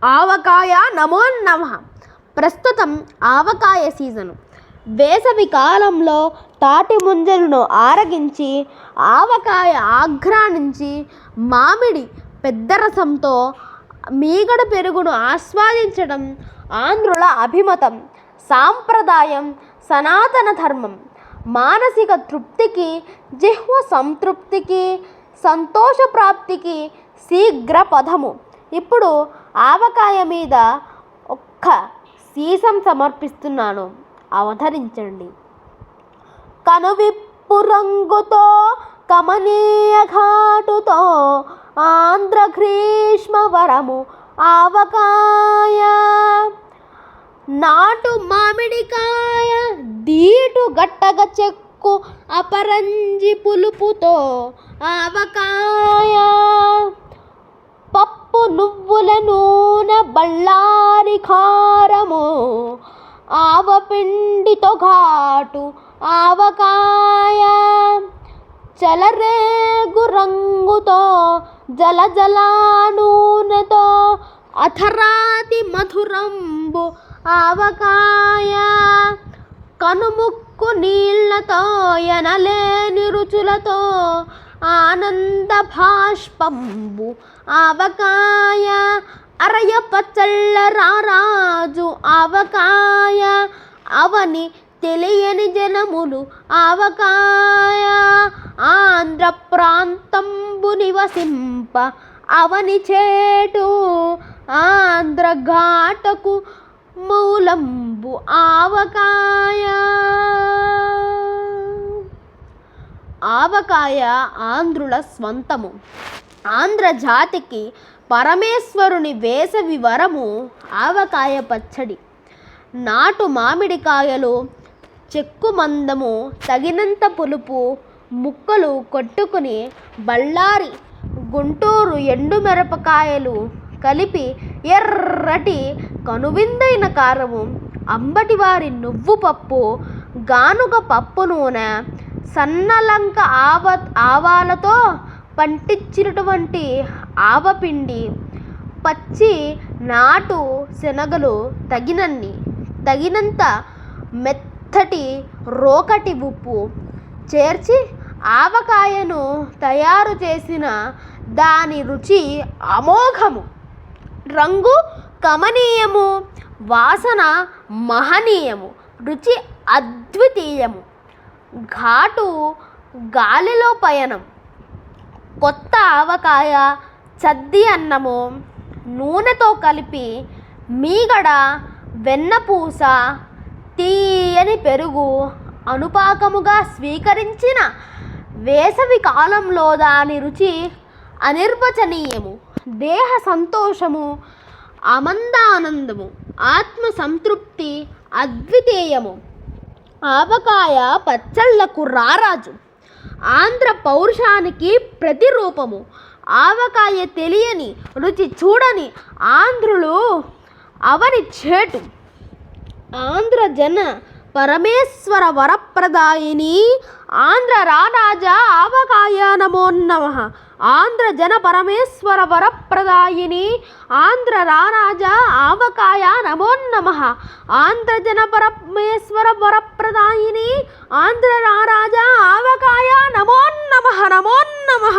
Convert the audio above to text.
ఆవకాయ నమో నమః. ప్రస్తుతం ఆవకాయ సీజను. వేసవి కాలంలో తాటి ముంజలను ఆరగించి ఆవకాయ ఆఘ్రాణించి మామిడి పెద్దరసంతో మీగడ పెరుగును ఆస్వాదించడం ఆంధ్రుల అభిమతం, సాంప్రదాయం, సనాతన ధర్మం. మానసిక తృప్తికి, జిహ్వ సంతృప్తికి, సంతోష ప్రాప్తికి శీఘ్ర పదము. ఇప్పుడు ఆవకాయ మీద ఒక్క సీసం సమర్పిస్తున్నాను, అవతరించండి. కనువిప్పు రంగుతో కమనీయ ఘాటుతో ఆంధ్ర గ్రీష్మ వరము ఆవకాయ. నాటు మామిడికాయ దీటు గట్టగ చెక్కు అపరంజి పులుపుతో ఆవకాయ. పప్పు నువ్వుల నూనె బళ్ళారి కారము ఆవపిండితో ఘాటు ఆవకాయ. చలరేగు రంగుతో జలజల నూనెతో అథరాతి మధురంబు ఆవకాయ. కనుముక్కు నీళ్లతో ఎనలేని రుచులతో ఆనంద భాష్పంబు ఆవకాయ. అరయ పచ్చళ్ళ రారాజు ఆవకాయ. అవని తెలియని జనములు ఆవకాయ. ఆంధ్ర ప్రాంతంబు నివసింప అవని చేటు ఆంధ్ర ఘాటకు మూలంబు ఆవకాయ. ఆవకాయ ఆంధ్రుల స్వంతము. ఆంధ్ర జాతికి పరమేశ్వరుని వేసవి వరము ఆవకాయ పచ్చడి. నాటు మామిడికాయలు చెక్కు మందము, తగినంత పులుపు, ముక్కలు కొట్టుకుని బళ్ళారి, గుంటూరు ఎండుమిరపకాయలు కలిపి ఎర్రటి కనువిందైన కారము, అంబటివారి నువ్వు పప్పు, గానుగ పప్పు నూనె, సన్నలంక ఆవాలతో పంటించినటువంటి ఆవపిండి, పచ్చి నాటు శనగలు తగినంత మెత్తటి రోకటి ఉప్పు చేర్చి ఆవకాయను తయారు చేసిన దాని రుచి అమోఘము. రంగు కమనీయము, వాసన మహనీయము, రుచి అద్వితీయము. ఘాటు గాలిలో పయనం. కొత్త ఆవకాయ చద్ది అన్నము నూనెతో కలిపి మీగడ, వెన్నపూస, తీయని పెరుగు అనుపాకముగా స్వీకరించిన వేసవి కాలంలో దాని రుచి అనిర్వచనీయము. దేహ సంతోషము, అమందానందము, ఆత్మ సంతృప్తి అద్వితీయము. ఆవకాయ పచ్చళ్లకు రారాజు, ఆంధ్ర పౌరుషానికి ప్రతిరూపము. ఆవకాయ తెలియని, రుచి చూడని ఆంధ్రులు అవని చేటు. ఆంధ్ర జన పరమేశ్వర వరప్రదాయిని ఆంధ్ర రారాజా ఆవకాయ నమో నమః. ఆంధ్ర జన పరమేశ్వర వరప్రదాయిని ఆంధ్ర రారాజా ఆవకాయ నమో నమః. ఆంధ్ర జన పరమేశ్వర వరప్రదాయిని ఆంధ్ర రారాజా ఆవకాయ నమో నమః. నమో నమః.